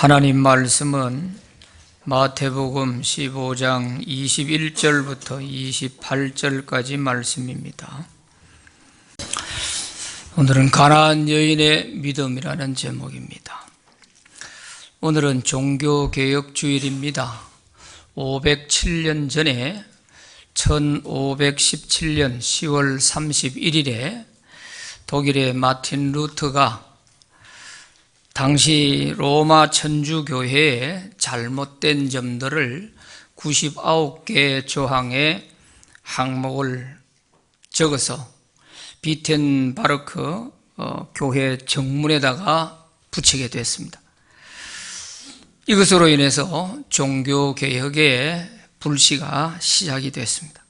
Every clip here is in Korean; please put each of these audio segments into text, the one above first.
하나님 말씀은 마태복음 15장 21절부터 28절까지 말씀입니다. 오늘은 가나안 여인의 믿음이라는 제목입니다. 오늘은 종교개혁주일입니다. 507년 전에 1517년 10월 31일에 독일의 마틴 루터가 당시 로마 천주교회의 잘못된 점들을 99개의 조항의 항목을 적어서 비텐바르크 교회 정문에다가 붙이게 됐습니다. 이것으로 인해서 종교개혁의 불씨가 시작이 됐습니다.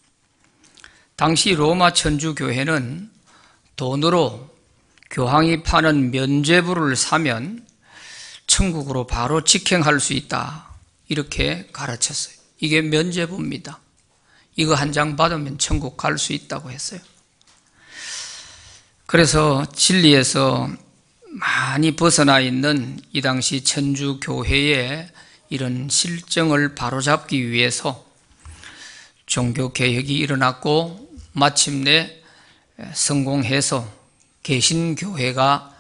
당시 로마 천주교회는 돈으로 교황이 파는 면죄부를 사면 천국으로 바로 직행할 수 있다, 이렇게 가르쳤어요. 이게 면죄부입니다. 이거 한 장 받으면 천국 갈 수 있다고 했어요. 그래서 진리에서 많이 벗어나 있는 이 당시 천주교회의 이런 실정을 바로잡기 위해서 종교개혁이 일어났고 마침내 성공해서 개신교회가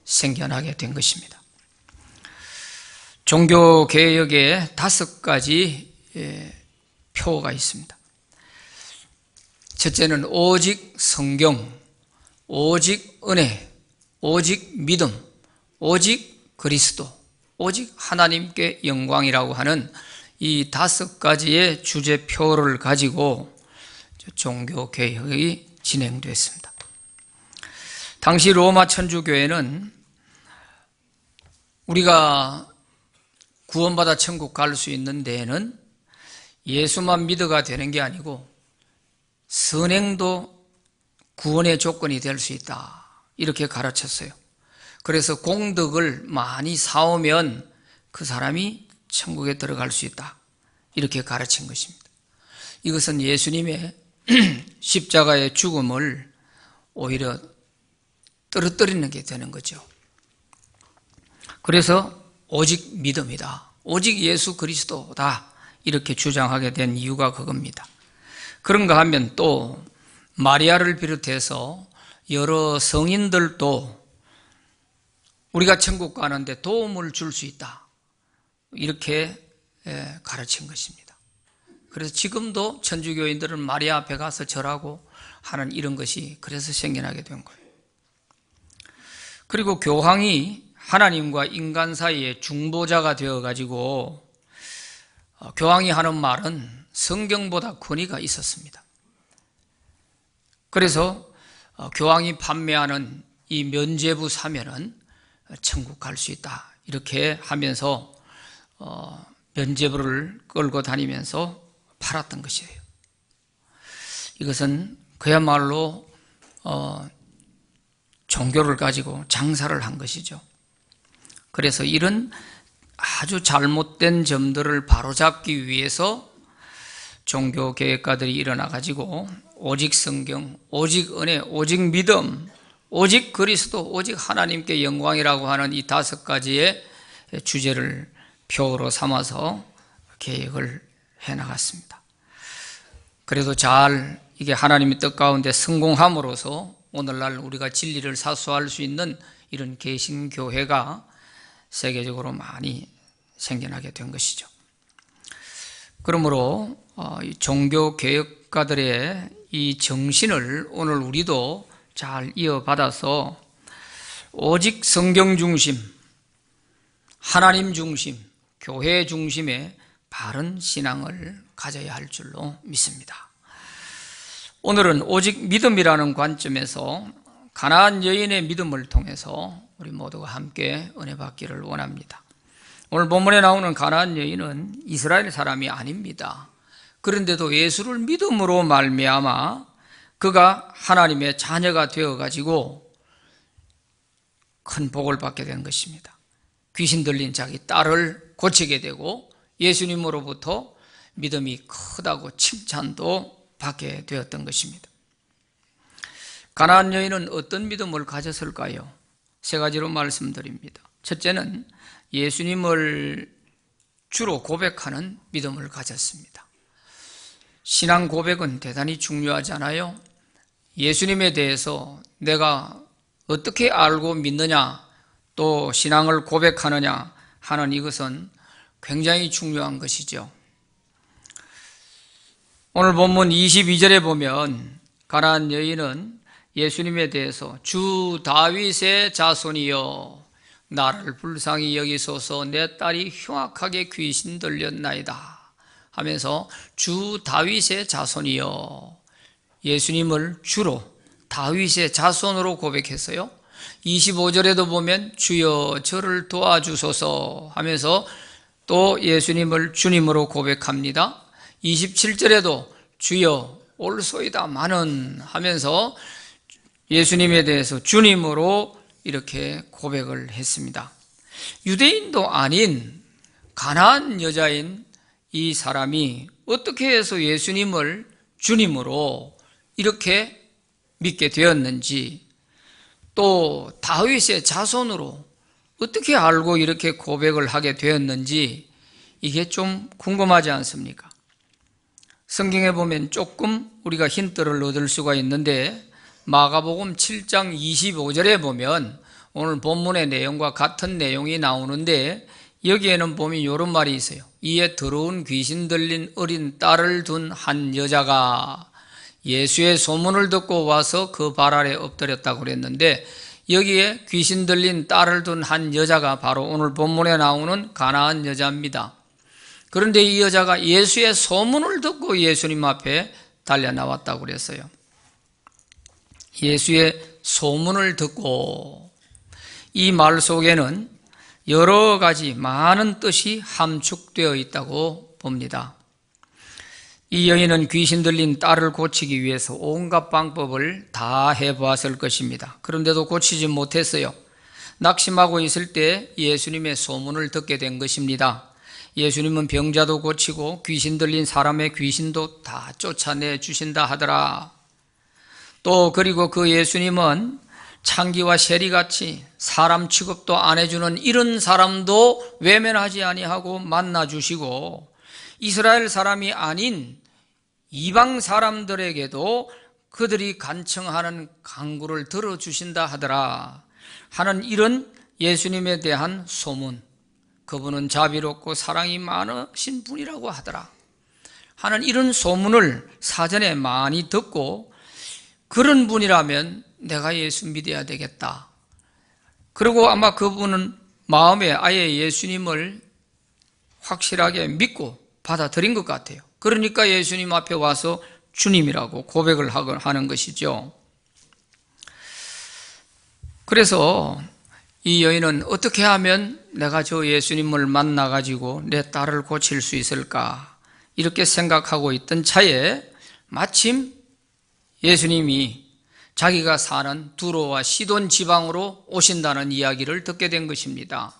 생겨나게 된 것입니다. 종교개혁에 5가지 표어가 있습니다. 첫째는 오직 성경, 오직 은혜, 오직 믿음, 오직 그리스도, 오직 하나님께 영광이라고 하는 이 5가지의 주제표를 가지고 종교개혁이 진행됐습니다. 당시 로마 천주교회는 우리가 구원받아 천국 갈 수 있는 데에는 예수만 믿어가 되는 게 아니고 선행도 구원의 조건이 될 수 있다, 이렇게 가르쳤어요. 그래서 공덕을 많이 쌓으면 그 사람이 천국에 들어갈 수 있다, 이렇게 가르친 것입니다. 이것은 예수님의 십자가의 죽음을 오히려 떨어뜨리는 게 되는 거죠. 그래서 오직 믿음이다, 오직 예수 그리스도다, 이렇게 주장하게 된 이유가 그겁니다. 그런가 하면 또 마리아를 비롯해서 여러 성인들도 우리가 천국 가는데 도움을 줄 수 있다, 이렇게 가르친 것입니다. 그래서 지금도 천주교인들은 마리아 앞에 가서 절하고 하는 이런 것이 그래서 생겨나게 된 거예요. 그리고 교황이 하나님과 인간 사이의 중보자가 되어가지고 교황이 하는 말은 성경보다 권위가 있었습니다. 그래서 교황이 판매하는 이 면죄부 사면은 천국 갈 수 있다, 이렇게 하면서 면죄부를 끌고 다니면서 팔았던 것이에요. 이것은 그야말로 종교를 가지고 장사를 한 것이죠. 그래서 이런 아주 잘못된 점들을 바로잡기 위해서 종교개혁가들이 일어나가지고 오직 성경, 오직 은혜, 오직 믿음, 오직 그리스도, 오직 하나님께 영광이라고 하는 이 5가지의 주제를 표어로 삼아서 개혁을 해나갔습니다. 그래도 잘 이게 하나님의 뜻 가운데 성공함으로써 오늘날 우리가 진리를 사수할 수 있는 이런 개신교회가 세계적으로 많이 생겨나게 된 것이죠. 그러므로 종교개혁가들의 이 정신을 오늘 우리도 잘 이어받아서 오직 성경 중심, 하나님 중심, 교회 중심의 바른 신앙을 가져야 할 줄로 믿습니다. 오늘은 오직 믿음이라는 관점에서 가나안 여인의 믿음을 통해서 우리 모두가 함께 은혜 받기를 원합니다. 오늘 본문에 나오는 가나안 여인은 이스라엘 사람이 아닙니다. 그런데도 예수를 믿음으로 말미암아 그가 하나님의 자녀가 되어가지고 큰 복을 받게 된 것입니다. 귀신 들린 자기 딸을 고치게 되고 예수님으로부터 믿음이 크다고 칭찬도 받게 되었던 것입니다. 가나안 여인은 어떤 믿음을 가졌을까요? 3가지로 말씀드립니다. 첫째는 예수님을 주로 고백하는 믿음을 가졌습니다. 신앙 고백은 대단히 중요하잖아요. 예수님에 대해서 내가 어떻게 알고 믿느냐, 또 신앙을 고백하느냐 하는 이것은 굉장히 중요한 것이죠. 오늘 본문 22절에 보면 가나안 여인은 예수님에 대해서 주 다윗의 자손이여 나를 불쌍히 여기소서 내 딸이 흉악하게 귀신 들렸나이다 하면서 주 다윗의 자손이여, 예수님을 주로 다윗의 자손으로 고백했어요. 25절에도 보면 주여 저를 도와주소서 하면서 또 예수님을 주님으로 고백합니다. 27절에도 주여 올소이다마는 하면서 예수님에 대해서 주님으로 이렇게 고백을 했습니다. 유대인도 아닌 가나안 여자인 이 사람이 어떻게 해서 예수님을 주님으로 이렇게 믿게 되었는지, 또 다윗의 자손으로 어떻게 알고 이렇게 고백을 하게 되었는지 이게 좀 궁금하지 않습니까? 성경에 보면 조금 우리가 힌트를 얻을 수가 있는데 마가복음 7장 25절에 보면 오늘 본문의 내용과 같은 내용이 나오는데 여기에는 보면 이런 말이 있어요. 이에 더러운 귀신 들린 어린 딸을 둔 한 여자가 예수의 소문을 듣고 와서 그 발 아래 엎드렸다고 그랬는데, 여기에 귀신 들린 딸을 둔 한 여자가 바로 오늘 본문에 나오는 가나안 여자입니다. 그런데 이 여자가 예수의 소문을 듣고 예수님 앞에 달려 나왔다고 그랬어요. 예수의 소문을 듣고, 이 말 속에는 여러 가지 많은 뜻이 함축되어 있다고 봅니다. 이 여인은 귀신 들린 딸을 고치기 위해서 온갖 방법을 다 해보았을 것입니다. 그런데도 고치지 못했어요. 낙심하고 있을 때 예수님의 소문을 듣게 된 것입니다. 예수님은 병자도 고치고 귀신 들린 사람의 귀신도 다 쫓아내 주신다 하더라. 또 그리고 그 예수님은 창기와 세리같이 사람 취급도 안 해주는 이런 사람도 외면하지 아니하고 만나주시고, 이스라엘 사람이 아닌 이방 사람들에게도 그들이 간청하는 간구를 들어주신다 하더라 하는 이런 예수님에 대한 소문, 그분은 자비롭고 사랑이 많으신 분이라고 하더라 하는 이런 소문을 사전에 많이 듣고, 그런 분이라면 내가 예수 믿어야 되겠다. 그리고 아마 그분은 마음에 아예 예수님을 확실하게 믿고 받아들인 것 같아요. 그러니까 예수님 앞에 와서 주님이라고 고백을 하는 것이죠. 그래서 이 여인은 어떻게 하면 내가 저 예수님을 만나가지고 내 딸을 고칠 수 있을까 이렇게 생각하고 있던 차에 마침 예수님이 자기가 사는 두로와 시돈 지방으로 오신다는 이야기를 듣게 된 것입니다.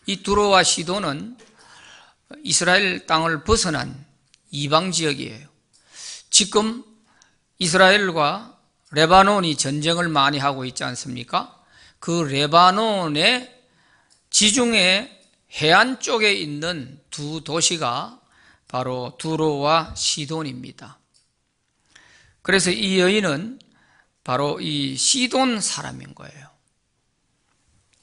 이 두로와 시돈은 이스라엘 땅을 벗어난 이방 지역이에요. 지금 이스라엘과 레바논이 전쟁을 많이 하고 있지 않습니까? 그 레바논의 지중해 해안 쪽에 있는 두 도시가 바로 두로와 시돈입니다. 그래서 이 여인은 바로 이 시돈 사람인 거예요.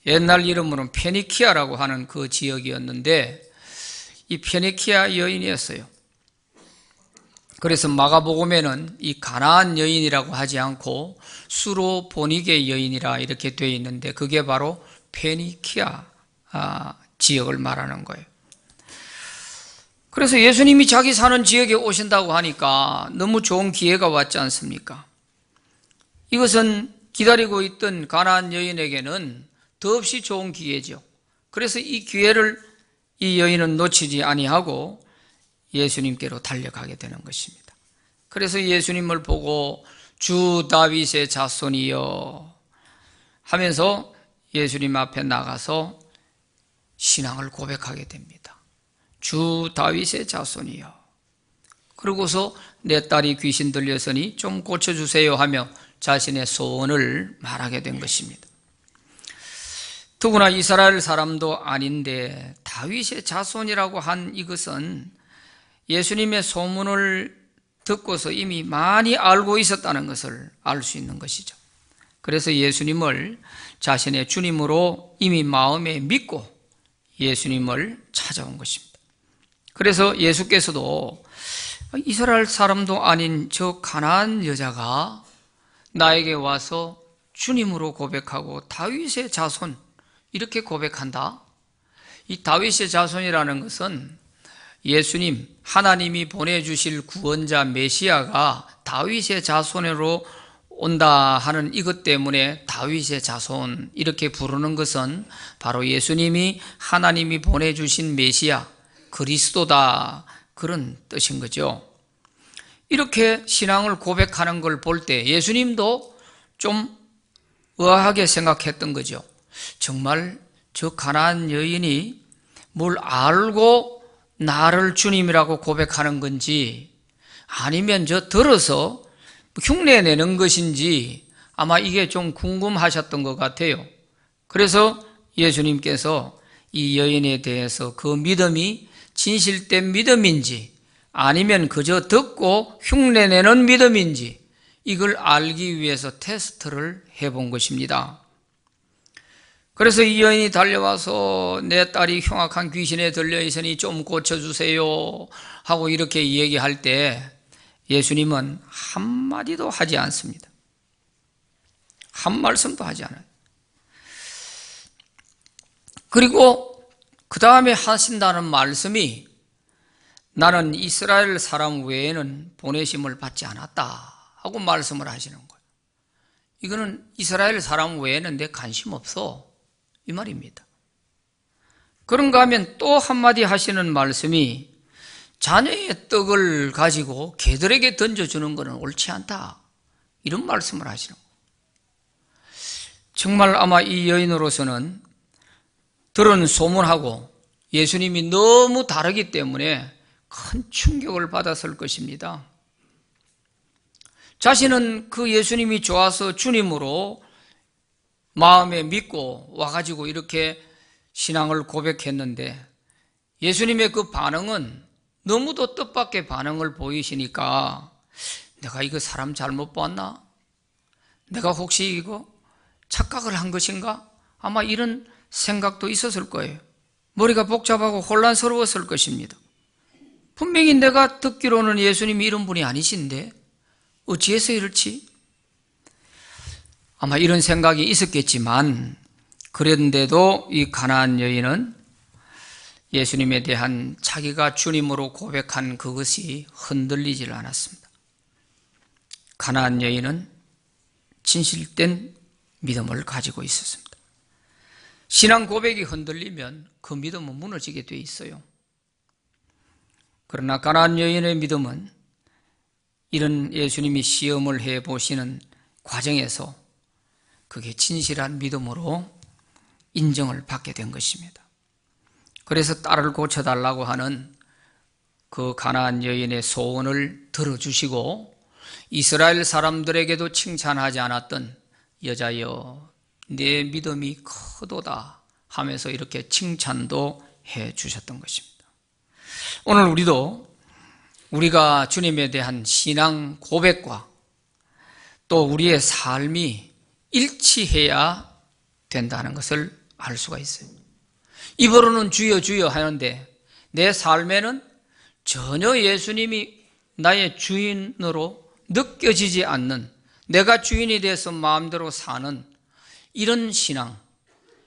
옛날 이름으로는 페니키아라고 하는 그 지역이었는데 이 페니키아 여인이었어요. 그래서 마가복음에는 이 가나안 여인이라고 하지 않고 수로보니게 여인이라 이렇게 되어 있는데 그게 바로 페니키아 지역을 말하는 거예요. 그래서 예수님이 자기 사는 지역에 오신다고 하니까 너무 좋은 기회가 왔지 않습니까? 이것은 기다리고 있던 가나안 여인에게는 더없이 좋은 기회죠. 그래서 이 기회를 이 여인은 놓치지 아니하고 예수님께로 달려가게 되는 것입니다. 그래서 예수님을 보고 주 다윗의 자손이여 하면서 예수님 앞에 나가서 신앙을 고백하게 됩니다. 주 다윗의 자손이여. 그러고서 내 딸이 귀신 들렸으니 좀 고쳐주세요 하며 자신의 소원을 말하게 된 것입니다. 더구나 이스라엘 사람도 아닌데 다윗의 자손이라고 한 이것은 예수님의 소문을 듣고서 이미 많이 알고 있었다는 것을 알 수 있는 것이죠. 그래서 예수님을 자신의 주님으로 이미 마음에 믿고 예수님을 찾아온 것입니다. 그래서 예수께서도 이스라엘 사람도 아닌 저 가나안 여자가 나에게 와서 주님으로 고백하고 다윗의 자손 이렇게 고백한다. 이 다윗의 자손이라는 것은 예수님, 하나님이 보내주실 구원자 메시아가 다윗의 자손으로 온다 하는 이것 때문에 다윗의 자손 이렇게 부르는 것은 바로 예수님이 하나님이 보내주신 메시아 그리스도다 그런 뜻인 거죠. 이렇게 신앙을 고백하는 걸 볼 때 예수님도 좀 의아하게 생각했던 거죠. 정말 저 가나안 여인이 뭘 알고 나를 주님이라고 고백하는 건지 아니면 저 들어서 흉내내는 것인지 아마 이게 좀 궁금하셨던 것 같아요. 그래서 예수님께서 이 여인에 대해서 그 믿음이 진실된 믿음인지 아니면 그저 듣고 흉내내는 믿음인지 이걸 알기 위해서 테스트를 해본 것입니다. 그래서 이 여인이 달려와서 내 딸이 흉악한 귀신에 들려 있으니 좀 고쳐주세요 하고 이렇게 얘기할 때 예수님은 한마디도 하지 않습니다. 한 말씀도 하지 않아요. 그리고 그 다음에 하신다는 말씀이 나는 이스라엘 사람 외에는 보내심을 받지 않았다 하고 말씀을 하시는 거예요. 이거는 이스라엘 사람 외에는 내 관심 없어 이 말입니다. 그런가 하면 또 한마디 하시는 말씀이 자녀의 떡을 가지고 개들에게 던져주는 것은 옳지 않다 이런 말씀을 하시는 거예요. 정말 아마 이 여인으로서는 들은 소문하고 예수님이 너무 다르기 때문에 큰 충격을 받았을 것입니다. 자신은 그 예수님이 좋아서 주님으로 마음에 믿고 와가지고 이렇게 신앙을 고백했는데 예수님의 그 반응은 너무도 뜻밖의 반응을 보이시니까 내가 이거 사람 잘못 보았나? 내가 혹시 이거 착각을 한 것인가? 아마 이런 생각도 있었을 거예요. 머리가 복잡하고 혼란스러웠을 것입니다. 분명히 내가 듣기로는 예수님이 이런 분이 아니신데 어찌해서 이렇지? 아마 이런 생각이 있었겠지만 그런데도 이 가나안 여인은 예수님에 대한 자기가 주님으로 고백한 그것이 흔들리질 않았습니다. 가나안 여인은 진실된 믿음을 가지고 있었습니다. 신앙 고백이 흔들리면 그 믿음은 무너지게 돼 있어요. 그러나 가나안 여인의 믿음은 이런 예수님이 시험을 해보시는 과정에서 그게 진실한 믿음으로 인정을 받게 된 것입니다. 그래서 딸을 고쳐달라고 하는 그 가나안 여인의 소원을 들어주시고 이스라엘 사람들에게도 칭찬하지 않았던 여자여 내 믿음이 크도다 하면서 이렇게 칭찬도 해 주셨던 것입니다. 오늘 우리가 주님에 대한 신앙 고백과 또 우리의 삶이 일치해야 된다는 것을 알 수가 있어요. 입으로는 주여 주여 하는데 내 삶에는 전혀 예수님이 나의 주인으로 느껴지지 않는, 내가 주인이 돼서 마음대로 사는 이런 신앙,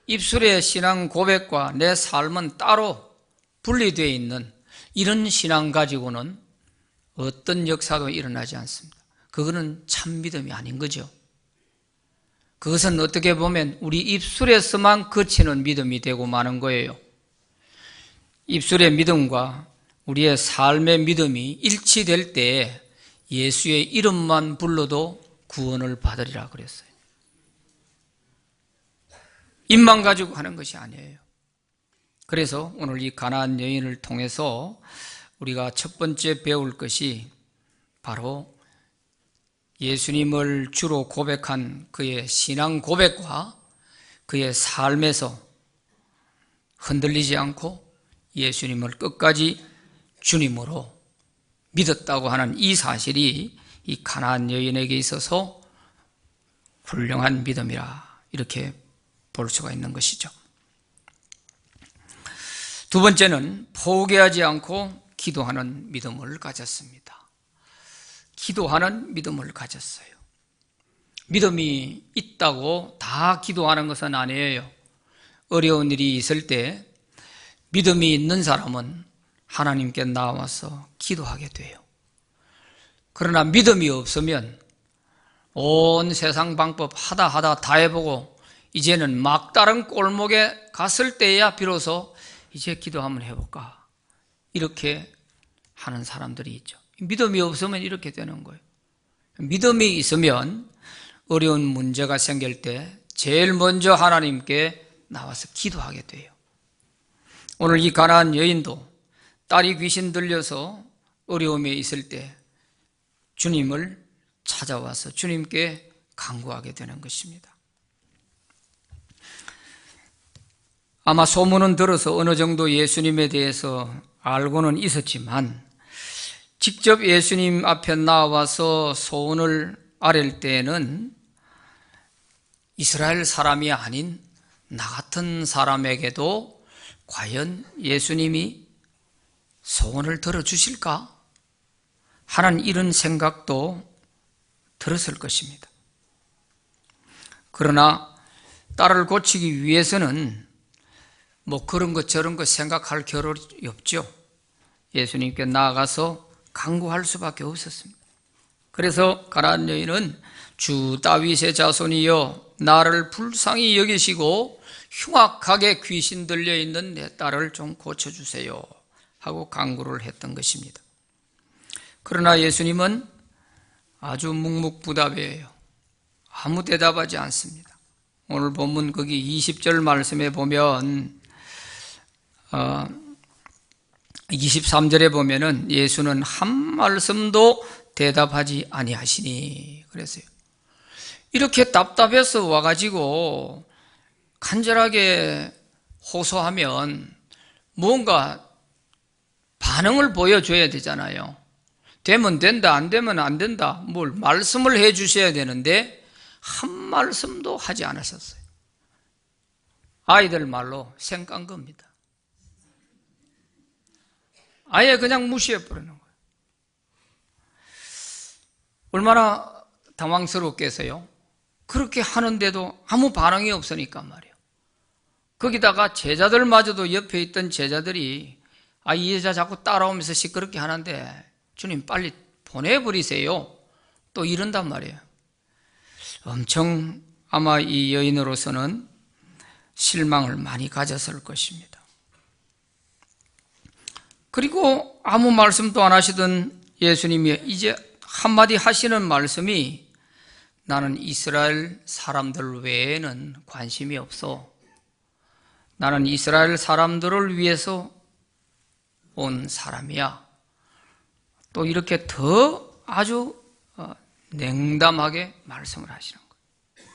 입술의 신앙 고백과 내 삶은 따로 분리되어 있는 이런 신앙 가지고는 어떤 역사도 일어나지 않습니다. 그거는 참 믿음이 아닌 거죠. 그것은 어떻게 보면 우리 입술에서만 그치는 믿음이 되고 마는 거예요. 입술의 믿음과 우리의 삶의 믿음이 일치될 때 예수의 이름만 불러도 구원을 받으리라 그랬어요. 입만 가지고 하는 것이 아니에요. 그래서 오늘 이 가나안 여인을 통해서 우리가 첫 번째 배울 것이 바로 예수님을 주로 고백한 그의 신앙 고백과 그의 삶에서 흔들리지 않고 예수님을 끝까지 주님으로 믿었다고 하는 이 사실이 이 가나안 여인에게 있어서 훌륭한 믿음이라 이렇게 볼 수가 있는 것이죠. 두 번째는 포기하지 않고 기도하는 믿음을 가졌습니다. 기도하는 믿음을 가졌어요. 믿음이 있다고 다 기도하는 것은 아니에요. 어려운 일이 있을 때 믿음이 있는 사람은 하나님께 나와서 기도하게 돼요. 그러나 믿음이 없으면 온 세상 방법 하다 다 해보고 이제는 막다른 골목에 갔을 때야 비로소 이제 기도 한번 해볼까 이렇게 하는 사람들이 있죠. 믿음이 없으면 이렇게 되는 거예요. 믿음이 있으면 어려운 문제가 생길 때 제일 먼저 하나님께 나와서 기도하게 돼요. 오늘 이 가나안 여인도 딸이 귀신 들려서 어려움에 있을 때 주님을 찾아와서 주님께 간구하게 되는 것입니다. 아마 소문은 들어서 어느 정도 예수님에 대해서 알고는 있었지만 직접 예수님 앞에 나와서 소원을 아랠 때에는 이스라엘 사람이 아닌 나 같은 사람에게도 과연 예수님이 소원을 들어주실까 하는 이런 생각도 들었을 것입니다. 그러나 딸을 고치기 위해서는 뭐 그런 것 저런 것 생각할 겨를이 없죠. 예수님께 나아가서 간구할 수밖에 없었습니다. 그래서 가나안 여인은 주 다윗의 자손이여 나를 불쌍히 여기시고 흉악하게 귀신 들려있는 내 딸을 좀 고쳐주세요 하고 간구를 했던 것입니다. 그러나 예수님은 아주 묵묵부답이에요. 아무 대답하지 않습니다. 오늘 본문 거기 20절 말씀에 보면 23절에 보면은 예수는 한 말씀도 대답하지 아니하시니 그랬어요. 이렇게 답답해서 와가지고 간절하게 호소하면 뭔가 반응을 보여줘야 되잖아요. 되면 된다, 안 되면 안 된다, 뭘 말씀을 해 주셔야 되는데 한 말씀도 하지 않으셨어요. 아이들 말로 생깐 겁니다. 아예 그냥 무시해 버리는 거예요. 얼마나 당황스럽겠어요? 그렇게 하는데도 아무 반응이 없으니까 말이에요. 거기다가 제자들마저도 옆에 있던 제자들이 이 여자 자꾸 따라오면서 시끄럽게 하는데 주님 빨리 보내버리세요. 또 이런단 말이에요. 엄청 아마 이 여인으로서는 실망을 많이 가졌을 것입니다. 그리고 아무 말씀도 안 하시던 예수님이 이제 한마디 하시는 말씀이 나는 이스라엘 사람들 외에는 관심이 없어. 나는 이스라엘 사람들을 위해서 온 사람이야. 또 이렇게 더 아주 냉담하게 말씀을 하시는 거예요.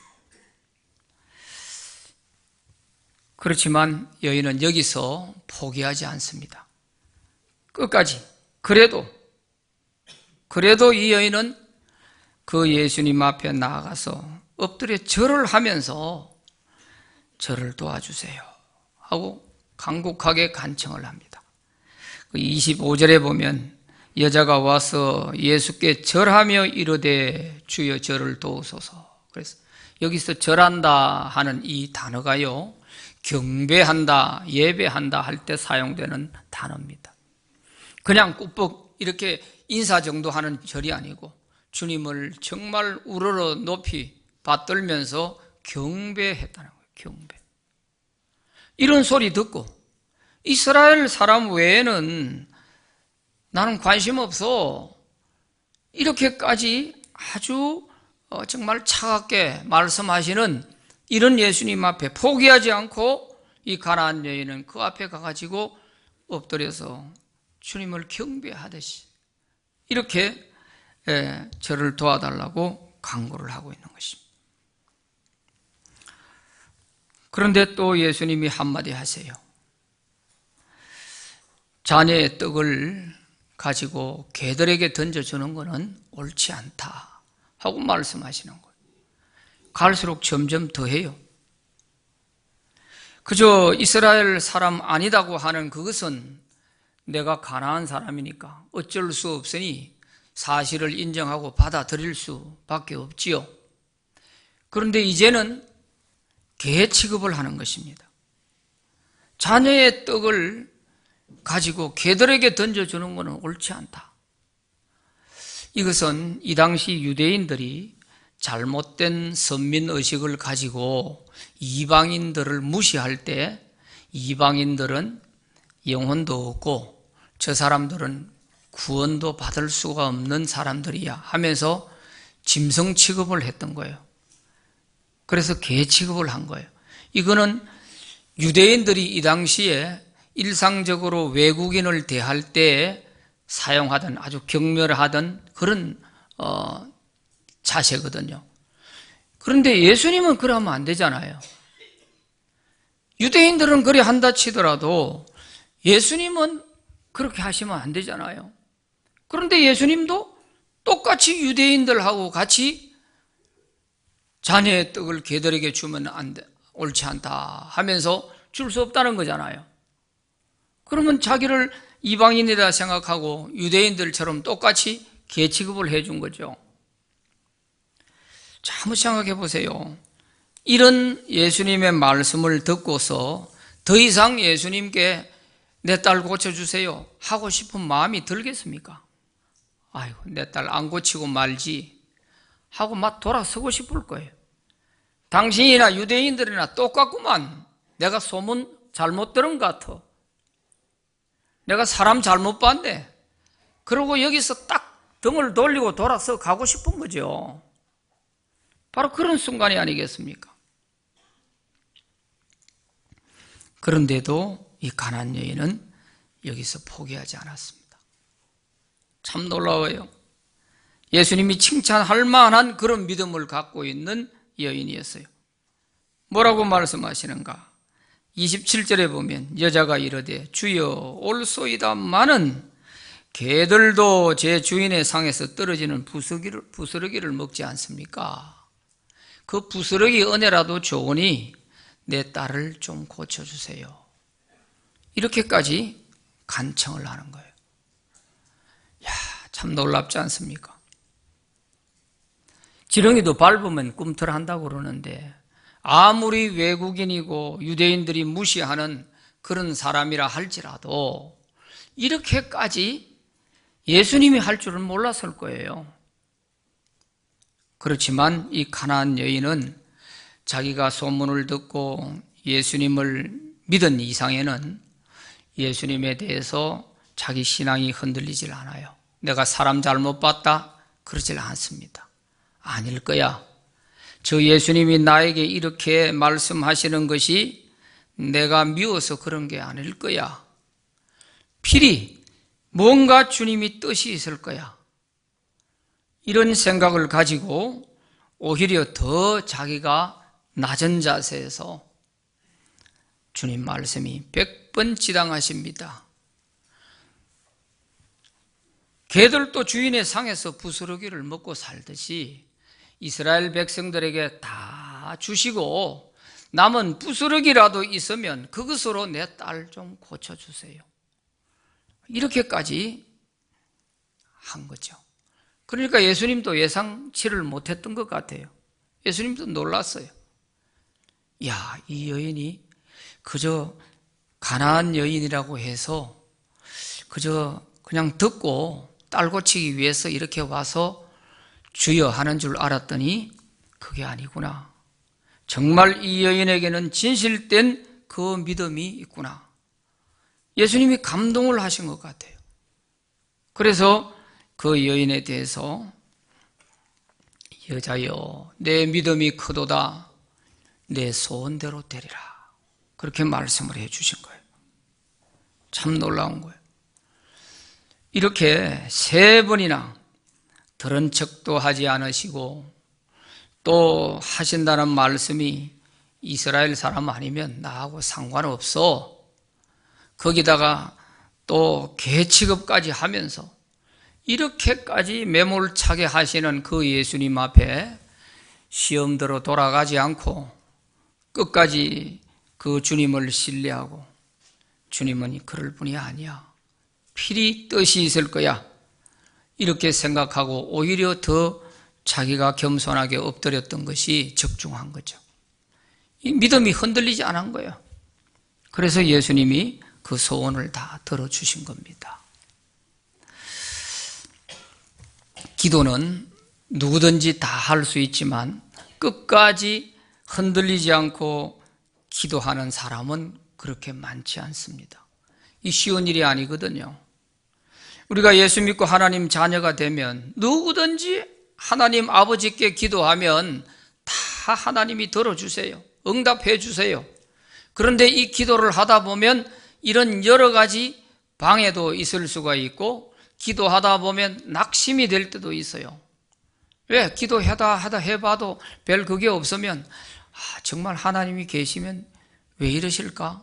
그렇지만 여인은 여기서 포기하지 않습니다. 끝까지. 그래도 이 여인은 그 예수님 앞에 나아가서 엎드려 절을 하면서 저를 도와주세요 하고 간곡하게 간청을 합니다. 25절에 보면 여자가 와서 예수께 절하며 이르되 주여 저를 도우소서. 그래서 여기서 절한다 하는 이 단어가요, 경배한다, 예배한다 할 때 사용되는 단어입니다. 그냥 꾸벅 이렇게 인사 정도 하는 절이 아니고 주님을 정말 우러러 높이 받들면서 경배했다는 거예요. 경배. 이런 소리 듣고 이스라엘 사람 외에는 나는 관심 없어. 이렇게까지 아주 정말 차갑게 말씀하시는 이런 예수님 앞에 포기하지 않고 이 가나안 여인은 그 앞에 가가지고 엎드려서 주님을 경배하듯이 이렇게 저를 도와달라고 간구를 하고 있는 것입니다. 그런데 또 예수님이 한마디 하세요. 자녀의 떡을 가지고 개들에게 던져주는 것은 옳지 않다 하고 말씀하시는 거예요. 갈수록 점점 더해요. 그저 이스라엘 사람 아니다고 하는 그것은 내가 가나안 사람이니까 어쩔 수 없으니 사실을 인정하고 받아들일 수밖에 없지요. 그런데 이제는 개 취급을 하는 것입니다. 자녀의 떡을 가지고 개들에게 던져주는 것은 옳지 않다. 이것은 이 당시 유대인들이 잘못된 선민의식을 가지고 이방인들을 무시할 때 이방인들은 영혼도 없고 저 사람들은 구원도 받을 수가 없는 사람들이야 하면서 짐승 취급을 했던 거예요. 그래서 개 취급을 한 거예요. 이거는 유대인들이 이 당시에 일상적으로 외국인을 대할 때 사용하던 아주 경멸하던 그런 자세거든요. 그런데 예수님은 그러면 안 되잖아요. 유대인들은 그래 한다 치더라도 예수님은 그렇게 하시면 안 되잖아요. 그런데 예수님도 똑같이 유대인들하고 같이 자녀의 떡을 개들에게 주면 안 돼, 옳지 않다 하면서 줄 수 없다는 거잖아요. 그러면 자기를 이방인이다 생각하고 유대인들처럼 똑같이 개 취급을 해준 거죠. 자, 한번 생각해 보세요. 이런 예수님의 말씀을 듣고서 더 이상 예수님께 내 딸 고쳐주세요 하고 싶은 마음이 들겠습니까? 아이고, 내 딸 안 고치고 말지 하고 막 돌아서고 싶을 거예요. 당신이나 유대인들이나 똑같구만. 내가 소문 잘못 들은 것 같아. 내가 사람 잘못 봤네. 그러고 여기서 딱 등을 돌리고 돌아서 가고 싶은 거죠. 바로 그런 순간이 아니겠습니까? 그런데도 이 가난안 여인은 여기서 포기하지 않았습니다. 참 놀라워요. 예수님이 칭찬할 만한 그런 믿음을 갖고 있는 여인이었어요. 뭐라고 말씀하시는가? 27절에 보면 여자가 이르되 주여 올소이다마는 개들도 제 주인의 상에서 떨어지는 부스러기를 먹지 않습니까? 그 부스러기 은혜라도 좋으니 내 딸을 좀 고쳐주세요. 이렇게까지 간청을 하는 거예요. 야, 참 놀랍지 않습니까? 지렁이도 밟으면 꿈틀한다고 그러는데 아무리 외국인이고 유대인들이 무시하는 그런 사람이라 할지라도 이렇게까지 예수님이 할 줄은 몰랐을 거예요. 그렇지만 이 가나안 여인은 자기가 소문을 듣고 예수님을 믿은 이상에는 예수님에 대해서 자기 신앙이 흔들리질 않아요. 내가 사람 잘못 봤다? 그러질 않습니다. 아닐 거야. 저 예수님이 나에게 이렇게 말씀하시는 것이 내가 미워서 그런 게 아닐 거야. 필히 뭔가 주님이 뜻이 있을 거야. 이런 생각을 가지고 오히려 더 자기가 낮은 자세에서 주님 말씀이 100번 지당하십니다. 개들도 주인의 상에서 부스러기를 먹고 살듯이 이스라엘 백성들에게 다 주시고 남은 부스러기라도 있으면 그것으로 내 딸 좀 고쳐주세요. 이렇게까지 한 거죠. 그러니까 예수님도 예상치를 못했던 것 같아요. 예수님도 놀랐어요. 야, 이 여인이 그저 가나안 여인이라고 해서 그저 그냥 듣고 딸 고치기 위해서 이렇게 와서 주여 하는 줄 알았더니 그게 아니구나. 정말 이 여인에게는 진실된 그 믿음이 있구나. 예수님이 감동을 하신 것 같아요. 그래서 그 여인에 대해서 여자여 내 믿음이 크도다 내 소원대로 되리라 그렇게 말씀을 해 주신 거예요. 참 놀라운 거예요. 이렇게 3번이나 들은 척도 하지 않으시고 또 하신다는 말씀이 이스라엘 사람 아니면 나하고 상관없어. 거기다가 또 개 취급까지 하면서 이렇게까지 매몰차게 하시는 그 예수님 앞에 시험대로 돌아가지 않고 끝까지 그 주님을 신뢰하고, 주님은 그럴 분이 아니야, 필히 뜻이 있을 거야, 이렇게 생각하고 오히려 더 자기가 겸손하게 엎드렸던 것이 적중한 거죠. 이 믿음이 흔들리지 않은 거예요. 그래서 예수님이 그 소원을 다 들어주신 겁니다. 기도는 누구든지 다 할 수 있지만 끝까지 흔들리지 않고 기도하는 사람은 그렇게 많지 않습니다. 이 쉬운 일이 아니거든요. 우리가 예수 믿고 하나님 자녀가 되면 누구든지 하나님 아버지께 기도하면 다 하나님이 들어주세요. 응답해 주세요. 그런데 이 기도를 하다 보면 이런 여러 가지 방해도 있을 수가 있고, 기도하다 보면 낙심이 될 때도 있어요. 왜? 기도하다 해봐도 별 그게 없으면 정말 하나님이 계시면 왜 이러실까?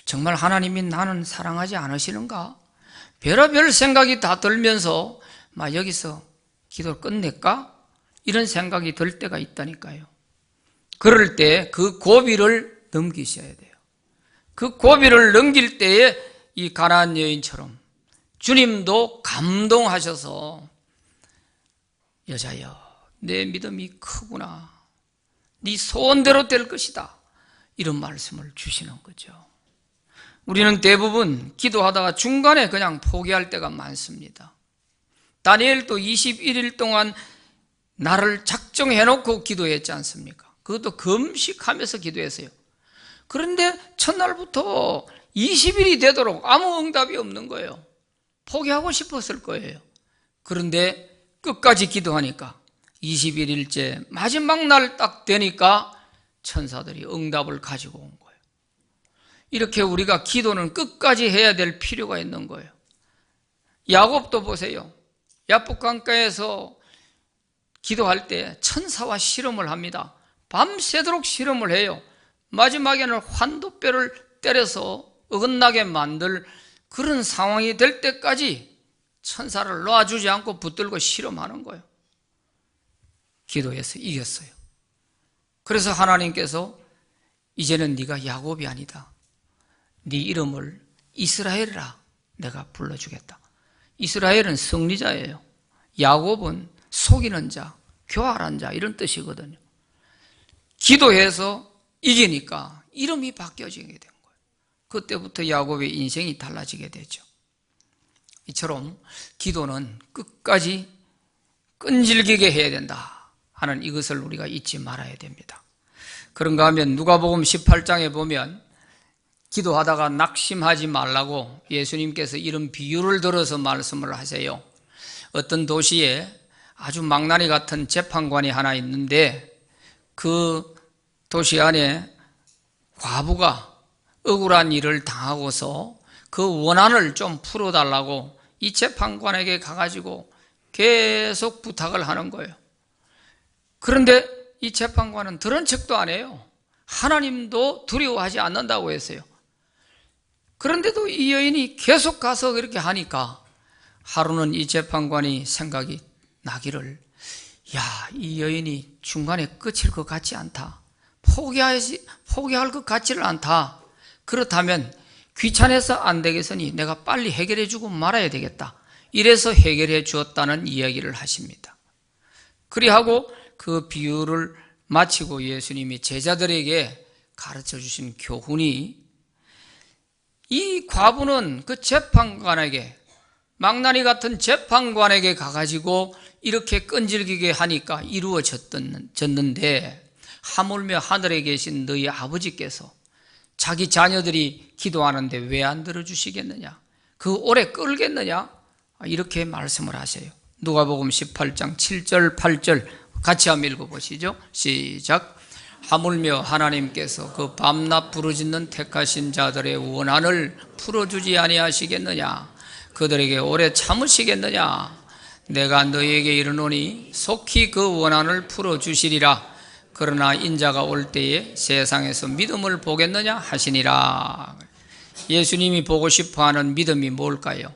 정말 하나님이 나는 사랑하지 않으시는가? 별의별 생각이 다 들면서 막 여기서 기도를 끝낼까? 이런 생각이 들 때가 있다니까요. 그럴 때 그 고비를 넘기셔야 돼요. 그 고비를 넘길 때에 이 가나안 여인처럼 주님도 감동하셔서 여자여, 내 믿음이 크구나, 네 소원대로 될 것이다, 이런 말씀을 주시는 거죠. 우리는 대부분 기도하다가 중간에 그냥 포기할 때가 많습니다. 다니엘도 21일 동안 나를 작정해놓고 기도했지 않습니까? 그것도 금식하면서 기도했어요. 그런데 첫날부터 20일이 되도록 아무 응답이 없는 거예요. 포기하고 싶었을 거예요. 그런데 끝까지 기도하니까 21일째 마지막 날 딱 되니까 천사들이 응답을 가지고 온 거예요. 이렇게 우리가 기도는 끝까지 해야 될 필요가 있는 거예요. 야곱도 보세요. 야복강가에서 기도할 때 천사와 씨름을 합니다. 밤새도록 씨름을 해요. 마지막에는 환도뼈를 때려서 어긋나게 만들 그런 상황이 될 때까지 천사를 놔주지 않고 붙들고 씨름하는 거예요. 기도해서 이겼어요. 그래서 하나님께서 이제는 네가 야곱이 아니다, 네 이름을 이스라엘이라 내가 불러주겠다. 이스라엘은 승리자예요. 야곱은 속이는 자, 교활한 자, 이런 뜻이거든요. 기도해서 이기니까 이름이 바뀌어지게 된 거예요. 그때부터 야곱의 인생이 달라지게 되죠. 이처럼 기도는 끝까지 끈질기게 해야 된다 하는 이것을 우리가 잊지 말아야 됩니다. 그런가 하면 누가복음 18장에 보면 기도하다가 낙심하지 말라고 예수님께서 이런 비유를 들어서 말씀을 하세요. 어떤 도시에 아주 망나니 같은 재판관이 하나 있는데 그 도시 안에 과부가 억울한 일을 당하고서 그 원한을 좀 풀어달라고 이 재판관에게 가가지고 계속 부탁을 하는 거예요. 그런데 이 재판관은 들은 척도 안 해요. 하나님도 두려워하지 않는다고 했어요. 그런데도 이 여인이 계속 가서 그렇게 하니까 하루는 이 재판관이 생각이 나기를, 야, 이 여인이 중간에 끝일 것 같지 않다, 포기할 것 같지를 않다. 그렇다면 귀찮아서 안 되겠으니 내가 빨리 해결해 주고 말아야 되겠다. 이래서 해결해 주었다는 이야기를 하십니다. 그리하고 그 비유를 마치고 예수님이 제자들에게 가르쳐 주신 교훈이, 이 과부는 그 재판관에게, 망나니 같은 재판관에게 가가지고 이렇게 끈질기게 하니까 이루어졌는데, 하물며 하늘에 계신 너희 아버지께서 자기 자녀들이 기도하는데 왜 안 들어주시겠느냐, 그 오래 끌겠느냐, 이렇게 말씀을 하세요. 누가복음 18장 7절 8절 같이 한번 읽어보시죠. 시작. 하물며 하나님께서 그 밤낮 부르짖는 택하신 자들의 원한을 풀어주지 아니하시겠느냐, 그들에게 오래 참으시겠느냐. 내가 너희에게 이르노니 속히 그 원한을 풀어주시리라. 그러나 인자가 올 때에 세상에서 믿음을 보겠느냐 하시니라. 예수님이 보고 싶어하는 믿음이 뭘까요?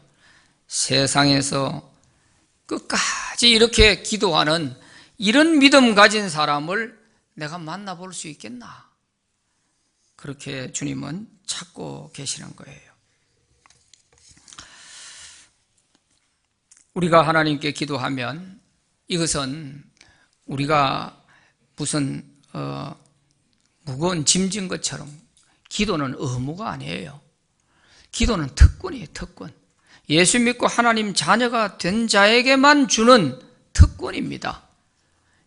세상에서 끝까지 이렇게 기도하는 이런 믿음 가진 사람을 내가 만나볼 수 있겠나? 그렇게 주님은 찾고 계시는 거예요. 우리가 하나님께 기도하면 이것은 우리가 무슨 무거운 짐진 것처럼, 기도는 의무가 아니에요. 기도는 특권이에요. 특권. 예수 믿고 하나님 자녀가 된 자에게만 주는 특권입니다.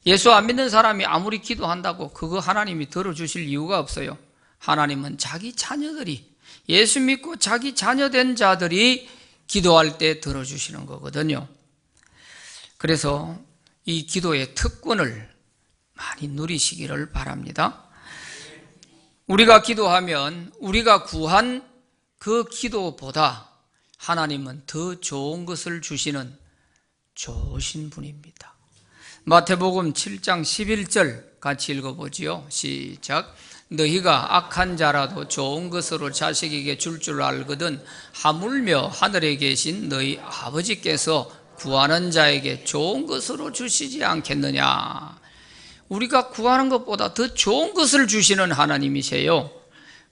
예수 안 믿는 사람이 아무리 기도한다고 그거 하나님이 들어주실 이유가 없어요. 하나님은 자기 자녀들이, 예수 믿고 자기 자녀 된 자들이 기도할 때 들어주시는 거거든요. 그래서 이 기도의 특권을 많이 누리시기를 바랍니다. 우리가 기도하면 우리가 구한 그 기도보다 하나님은 더 좋은 것을 주시는 좋으신 분입니다. 마태복음 7장 11절 같이 읽어보지요. 시작. 너희가 악한 자라도 좋은 것으로 자식에게 줄 줄 알거든 하물며 하늘에 계신 너희 아버지께서 구하는 자에게 좋은 것으로 주시지 않겠느냐. 우리가 구하는 것보다 더 좋은 것을 주시는 하나님이세요.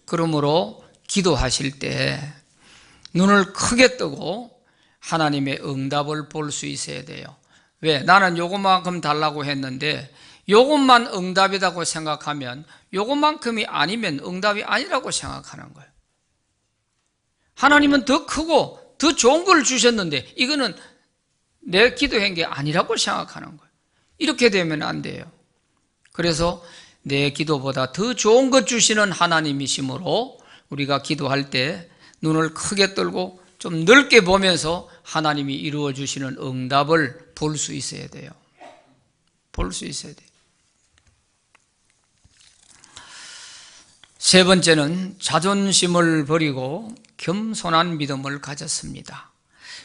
그러므로 기도하실 때 눈을 크게 뜨고 하나님의 응답을 볼 수 있어야 돼요. 왜? 나는 요것만큼 달라고 했는데 요것만 응답이라고 생각하면 요것만큼이 아니면 응답이 아니라고 생각하는 거예요. 하나님은 더 크고 더 좋은 걸 주셨는데 이거는 내 기도한 게 아니라고 생각하는 거예요. 이렇게 되면 안 돼요. 그래서 내 기도보다 더 좋은 것 주시는 하나님이시므로 우리가 기도할 때 눈을 크게 들고 좀 넓게 보면서 하나님이 이루어 주시는 응답을 볼 수 있어야 돼요. 볼 수 있어야 돼요. 세 번째는 자존심을 버리고 겸손한 믿음을 가졌습니다.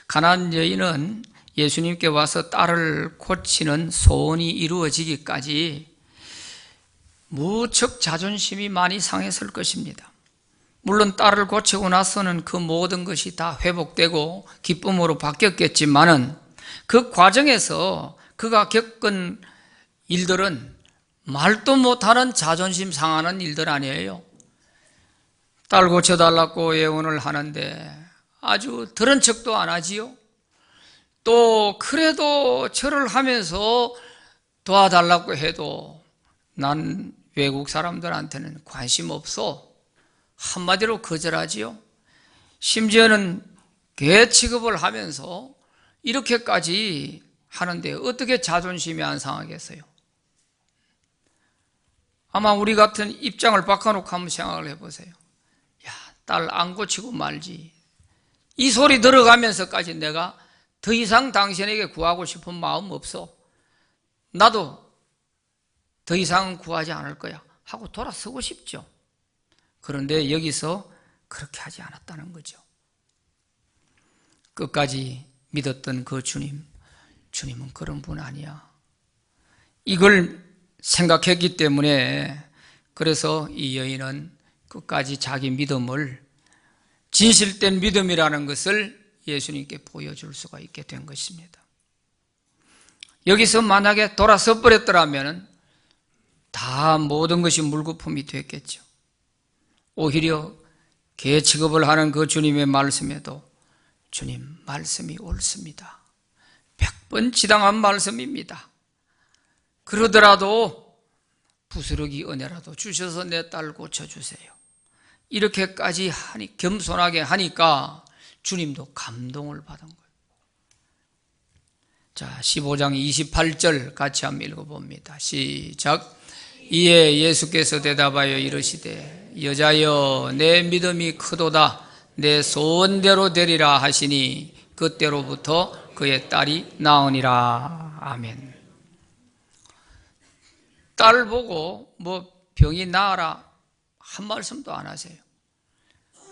가나안 여인은 예수님께 와서 딸을 고치는 소원이 이루어지기까지 무척 자존심이 많이 상했을 것입니다. 물론 딸을 고치고 나서는 그 모든 것이 다 회복되고 기쁨으로 바뀌었겠지만은 그 과정에서 그가 겪은 일들은 말도 못하는 자존심 상하는 일들 아니에요. 딸 고쳐달라고 예언을 하는데 아주 들은 척도 안 하지요. 또 그래도 절을 하면서 도와달라고 해도 난 외국 사람들한테는 관심 없어. 한마디로 거절하지요. 심지어는 개 취급을 하면서 이렇게까지 하는데 어떻게 자존심이 안 상하겠어요? 아마 우리 같은 입장을 바꿔놓고 한번 생각을 해보세요. 야, 딸 안 고치고 말지. 이 소리 들어가면서까지 내가 더 이상 당신에게 구하고 싶은 마음 없어. 나도 더 이상은 구하지 않을 거야 하고 돌아서고 싶죠. 그런데 여기서 그렇게 하지 않았다는 거죠. 끝까지 믿었던 그 주님은 그런 분 아니야. 이걸 생각했기 때문에 그래서 이 여인은 끝까지 자기 믿음을, 진실된 믿음이라는 것을 예수님께 보여줄 수가 있게 된 것입니다. 여기서 만약에 돌아서 버렸더라면 다 모든 것이 물거품이 됐겠죠. 오히려 개 취급을 하는 그 주님의 말씀에도 주님 말씀이 옳습니다. 100번 지당한 말씀입니다. 그러더라도 부스러기 은혜라도 주셔서 내 딸 고쳐주세요. 이렇게까지 겸손하게 하니까 주님도 감동을 받은 거예요. 자, 15장 28절 같이 한번 읽어봅니다. 시작. 이에 예수께서 대답하여 이르시되 여자여 내 믿음이 크도다. 내 소원대로 되리라 하시니 그때로부터 그의 딸이 나으니라. 아멘. 딸 보고 뭐 병이 나아라 한 말씀도 안 하세요.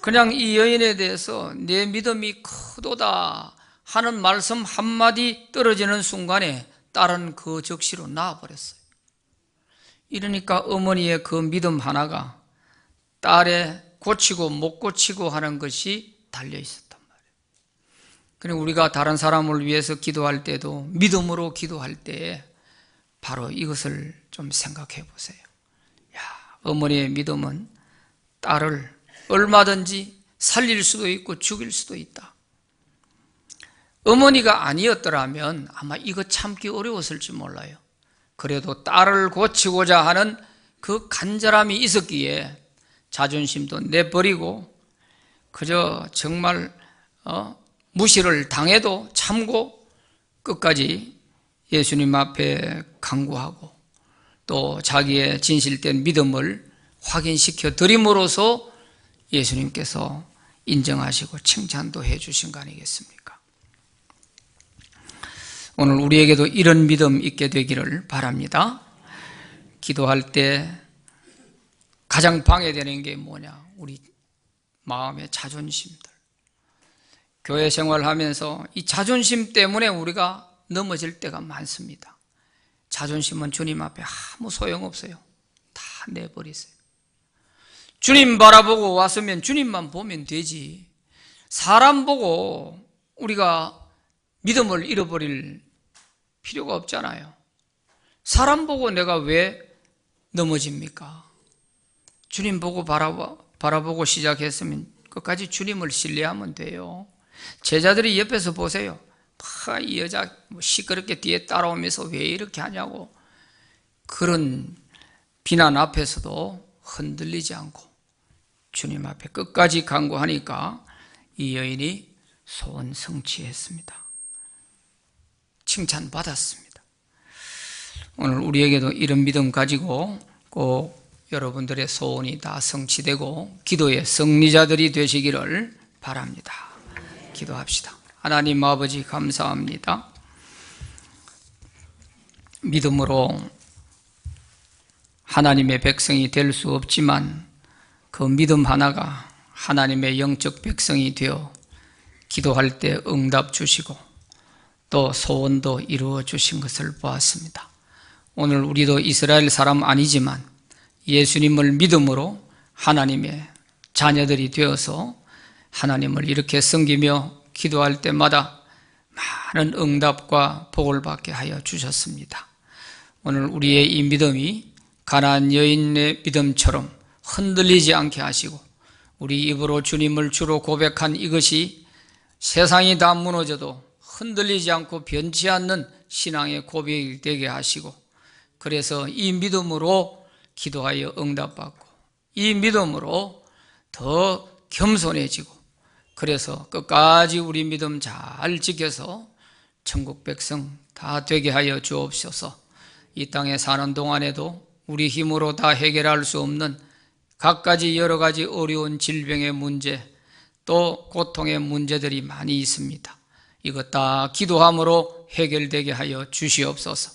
그냥 이 여인에 대해서 내 믿음이 크도다 하는 말씀 한마디 떨어지는 순간에 딸은 그 즉시로 나아버렸어요. 이러니까 어머니의 그 믿음 하나가 딸의 고치고 못 고치고 하는 것이 달려 있었단 말이에요. 그리고 우리가 다른 사람을 위해서 기도할 때도 믿음으로 기도할 때에 바로 이것을 좀 생각해 보세요. 야, 어머니의 믿음은 딸을 얼마든지 살릴 수도 있고 죽일 수도 있다. 어머니가 아니었더라면 아마 이거 참기 어려웠을지 몰라요. 그래도 딸을 고치고자 하는 그 간절함이 있었기에 자존심도 내버리고 그저 정말 무시를 당해도 참고 끝까지 예수님 앞에 간구하고 또 자기의 진실된 믿음을 확인시켜 드림으로써 예수님께서 인정하시고 칭찬도 해 주신 거 아니겠습니까? 오늘 우리에게도 이런 믿음 있게 되기를 바랍니다. 기도할 때 가장 방해되는 게 뭐냐? 우리 마음의 자존심들. 교회 생활하면서 이 자존심 때문에 우리가 넘어질 때가 많습니다. 자존심은 주님 앞에 아무 소용없어요. 다 내버리세요. 주님 바라보고 왔으면 주님만 보면 되지. 사람 보고 우리가 믿음을 잃어버릴 필요가 없잖아요. 사람 보고 내가 왜 넘어집니까? 주님 보고 바라보고 시작했으면 끝까지 주님을 신뢰하면 돼요. 제자들이 옆에서 보세요. 이 여자 시끄럽게 뒤에 따라오면서 왜 이렇게 하냐고. 그런 비난 앞에서도 흔들리지 않고 주님 앞에 끝까지 간구하니까 이 여인이 소원 성취했습니다. 칭찬받았습니다. 오늘 우리에게도 이런 믿음 가지고 꼭 여러분들의 소원이 다 성취되고 기도의 승리자들이 되시기를 바랍니다. 기도합시다. 하나님 아버지 감사합니다. 믿음으로 하나님의 백성이 될 수 없지만 그 믿음 하나가 하나님의 영적 백성이 되어 기도할 때 응답 주시고 또 소원도 이루어 주신 것을 보았습니다. 오늘 우리도 이스라엘 사람 아니지만 예수님을 믿음으로 하나님의 자녀들이 되어서 하나님을 이렇게 섬기며 기도할 때마다 많은 응답과 복을 받게 하여 주셨습니다. 오늘 우리의 이 믿음이 가나안 여인의 믿음처럼 흔들리지 않게 하시고 우리 입으로 주님을 주로 고백한 이것이 세상이 다 무너져도 흔들리지 않고 변치 않는 신앙의 고백이 되게 하시고 그래서 이 믿음으로 기도하여 응답받고 이 믿음으로 더 겸손해지고 그래서 끝까지 우리 믿음 잘 지켜서 천국 백성 다 되게 하여 주옵소서. 이 땅에 사는 동안에도 우리 힘으로 다 해결할 수 없는 갖가지 여러 가지 어려운 질병의 문제 또 고통의 문제들이 많이 있습니다. 이것 다 기도함으로 해결되게 하여 주시옵소서.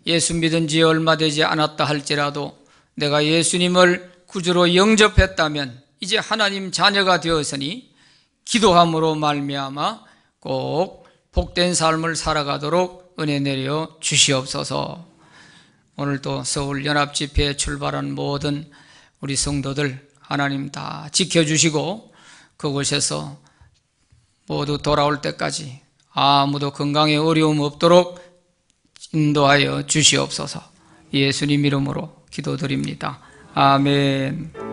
예수 믿은 지 얼마 되지 않았다 할지라도 내가 예수님을 구주로 영접했다면 이제 하나님 자녀가 되었으니 기도함으로 말미암아 꼭 복된 삶을 살아가도록 은혜 내려 주시옵소서. 오늘도 서울 연합집회에 출발한 모든 우리 성도들 하나님 다 지켜주시고 그곳에서 모두 돌아올 때까지 아무도 건강에 어려움 없도록 인도하여 주시옵소서. 예수님 이름으로 기도드립니다. 아멘.